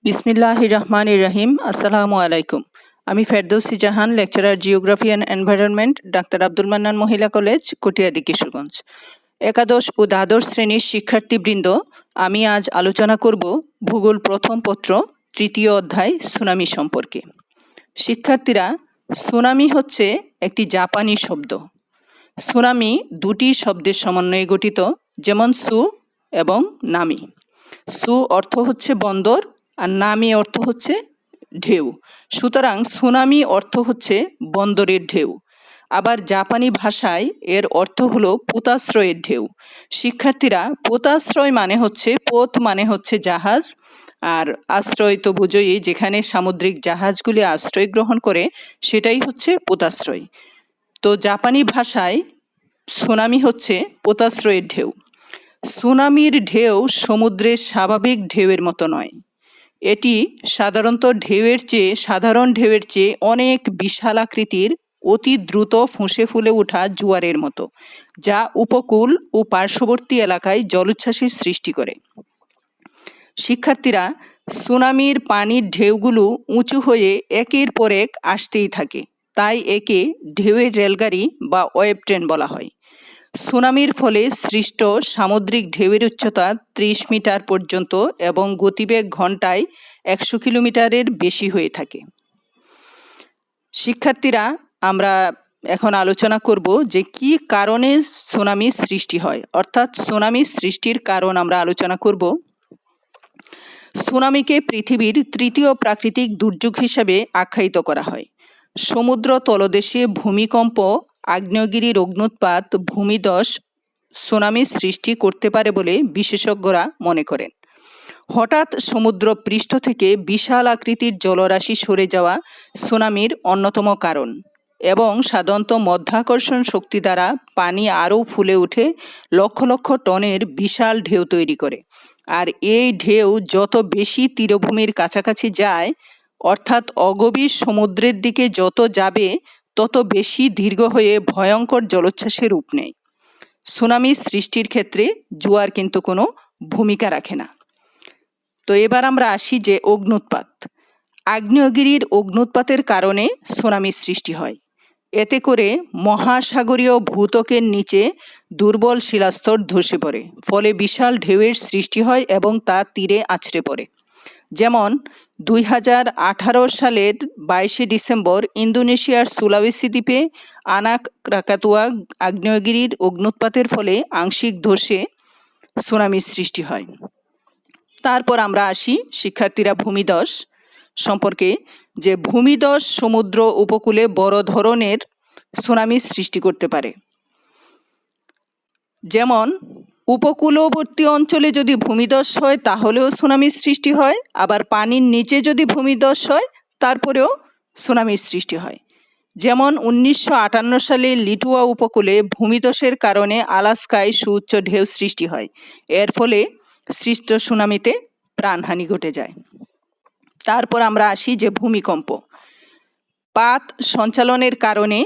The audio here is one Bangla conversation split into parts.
বিসমিল্লাহির রহমানির রহিম। আসসালামু আলাইকুম। আমি Ferdousi Jahan, lecturer geography and environment, doctor Abdul Mannan মহিলা কলেজ, কটিয়াদি, কিশোরগঞ্জ। একাদশ ও দ্বাদশ শ্রেণীর শিক্ষার্থীবৃন্দ, আমি আজ আলোচনা করব ভূগোল প্রথম পত্র তৃতীয় অধ্যায় সুনামি সম্পর্কে। শিক্ষার্থীরা, সুনামি হচ্ছে একটি জাপানি শব্দ। সুনামি দুটি শব্দের সমন্বয়ে গঠিত, যেমন সু এবং নামি। সু অর্থ হচ্ছে বন্দর আর নামি অর্থ হচ্ছে ঢেউ। সুতরাং সুনামি অর্থ হচ্ছে বন্দরের ঢেউ। আবার জাপানি ভাষায় এর অর্থ হলো পোতাশ্রয়ের ঢেউ। শিক্ষার্থীরা, পোতাশ্রয় মানে হচ্ছে, পোত মানে হচ্ছে জাহাজ, আর আশ্রয় তো বুঝোই, যেখানে সামুদ্রিক জাহাজগুলি আশ্রয় গ্রহণ করে সেটাই হচ্ছে পোতাশ্রয়। তো জাপানি ভাষায় সুনামি হচ্ছে পোতাশ্রয়ের ঢেউ। সুনামির ঢেউ সমুদ্রের স্বাভাবিক ঢেউয়ের মতো নয়। এটি সাধারণ ঢেউয়ের চেয়ে অনেক বিশাল আকৃতির, অতি দ্রুত ফুঁসে ফুলে ওঠা জোয়ারের মতো, যা উপকূল ও পার্শ্ববর্তী এলাকায় জলোচ্ছ্বাসের সৃষ্টি করে। শিক্ষার্থীরা, সুনামির পানির ঢেউগুলো উঁচু হয়ে একের পর এক আসতেই থাকে, তাই একে ঢেউয়ের রেলগাড়ি বা ওয়েভ ট্রেন বলা হয়। সুনামির ফলে সৃষ্ট সামুদ্রিক ঢেউয়ের উচ্চতা 30 মিটার পর্যন্ত এবং গতিবেগ ঘন্টায় 100 কিলোমিটারের বেশি হয়ে থাকে। শিক্ষার্থীরা, আমরা এখন আলোচনা করব যে কি কারণে সুনামি সৃষ্টি হয়, অর্থাৎ সুনামি সৃষ্টির কারণ আমরা আলোচনা করব। সুনামিকে পৃথিবীর তৃতীয় প্রাকৃতিক দুর্যোগ হিসেবে আখ্যায়িত করা হয়। সমুদ্র তলদেশে ভূমিকম্প, আগ্নেয়গিরির অগ্ন্যুৎপাত, ভূমিধস সুনামি সৃষ্টি করতে পারে বলে বিশেষজ্ঞরা মনে করেন। হঠাৎ সমুদ্র পৃষ্ঠ থেকে বিশাল আকৃতির জলরাশি সরে যাওয়া সুনামির অন্যতম কারণ, এবং সাধারণত মধ্যাকর্ষণ শক্তি দ্বারা পানি আরও ফুলে উঠে লক্ষ লক্ষ টনের বিশাল ঢেউ তৈরি করে। আর এই ঢেউ যত বেশি তীরভূমির কাছাকাছি যায়, অর্থাৎ অগভীর সমুদ্রের দিকে যত যাবে, তত বেশি দীর্ঘ হয়ে ভয়ঙ্কর জলোচ্ছ্বাসে রূপ নেয়। সুনামি সৃষ্টির ক্ষেত্রে জোয়ার কিন্তু কোনো ভূমিকা রাখে না। তো এবার আমরা আসি যে অগ্ন্যুৎপাত। আগ্নেয়গিরির অগ্ন্যুৎপাতের কারণে সুনামি সৃষ্টি হয়। এতে করে মহাসাগরীয় ভূত্বকের নিচে দুর্বল শিলাস্তর ধসে পড়ে, ফলে বিশাল ঢেউয়ের সৃষ্টি হয় এবং তা তীরে আছড়ে পড়ে। যেমন 2018 সালের 22শে ডিসেম্বর ইন্দোনেশিয়ার সুলাওয়েসি দ্বীপে আনাক ক্রাকাতুয়া আগ্নেয়গিরির অগ্ন্যুৎপাতের ফলে আংশিক ধসে সুনামির সৃষ্টি হয়। তারপর আমরা আসি শিক্ষার্থীরা ভূমিধস সম্পর্কে, যে ভূমিধস সমুদ্র উপকূলে বড় ধরনের সুনামির সৃষ্টি করতে পারে। যেমন উপকূলবর্তী অঞ্চলে যদি ভূমিধস হয় তাহলেও সুনামির সৃষ্টি হয়, আবার পানির নিচে যদি ভূমিধস হয় তারপরেও সুনামির সৃষ্টি হয়। যেমন 1958 সালে লিটুয়া উপকূলে ভূমিধসের কারণে আলাস্কায় সুউচ্চ ঢেউ সৃষ্টি হয়। এর ফলে সৃষ্ট সুনামিতে প্রাণহানি ঘটে যায়। তারপর আমরা আসি যে ভূমিকম্প। পাত সঞ্চালনের কারণে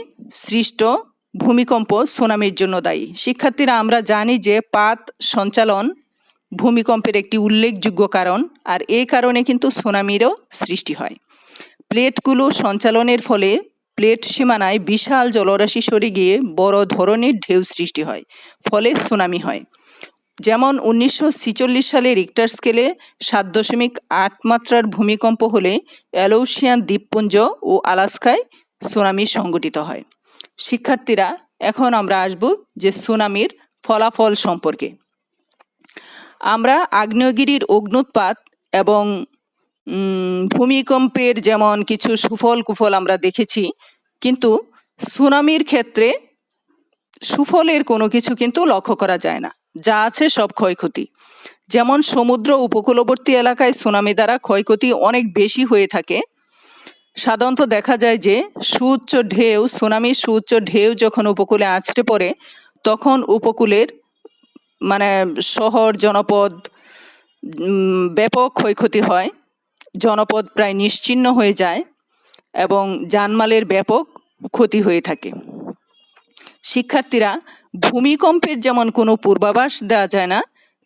সৃষ্ট ভূমিকম্প সুনামির জন্য দায়ী। শিক্ষার্থীরা, আমরা জানি যে পাত সঞ্চালন ভূমিকম্পের একটি উল্লেখযোগ্য কারণ, আর এই কারণে কিন্তু সুনামিরও সৃষ্টি হয়। প্লেটগুলো সঞ্চালনের ফলে প্লেট সীমানায় বিশাল জলরাশি সরে গিয়ে বড় ধরনের ঢেউ সৃষ্টি হয়, ফলে সুনামি হয়। যেমন 1946 সালে রিক্টার স্কেলে 7.8 মাত্রার ভূমিকম্প হলে অ্যালৌসিয়ান দ্বীপপুঞ্জ ও আলাস্কায় সুনামি সংঘটিত হয়। শিক্ষার্থীরা, এখন আমরা আসব যে সুনামির ফলাফল সম্পর্কে। আমরা আগ্নেয়গিরির অগ্ন্যুৎপাত এবং ভূমিকম্পের যেমন কিছু সুফল কুফল আমরা দেখেছি, কিন্তু সুনামির ক্ষেত্রে সুফলের কোনো কিছু কিন্তু লক্ষ্য করা যায় না, যা আছে সব ক্ষয়ক্ষতি। যেমন সমুদ্র উপকূলবর্তী এলাকায় সুনামি দ্বারা ক্ষয়ক্ষতি অনেক বেশি হয়ে থাকে। সাধারণত দেখা যায় যে সুনামির সুউচ্চ ঢেউ যখন উপকূলে আছড়ে পড়ে, তখন উপকূলের শহর জনপদ ব্যাপক ক্ষয়ক্ষতি হয়, জনপদ প্রায় নিশ্চিহ্ন হয়ে যায় এবং জানমালের ব্যাপক ক্ষতি হয়ে থাকে। শিক্ষার্থীরা, ভূমিকম্পের যেমন কোনো পূর্বাভাস দেওয়া যায় না,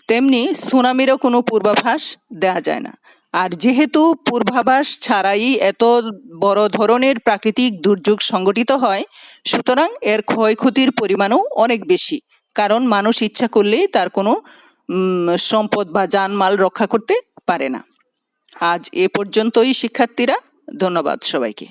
তেমনি সুনামিরও কোনো পূর্বাভাস দেওয়া যায় না। আর যেহেতু পূর্বাভাস ছাড়াই এত বড় ধরনের প্রাকৃতিক দুর্যোগ সংঘটিত হয়, সুতরাং এর ক্ষয়ক্ষতির পরিমাণও অনেক বেশি, কারণ মানুষ ইচ্ছা করলেই তার কোনো সম্পদ বা জানমাল রক্ষা করতে পারে না। আজ এ পর্যন্তই শিক্ষার্থীরা, ধন্যবাদ সবাইকে।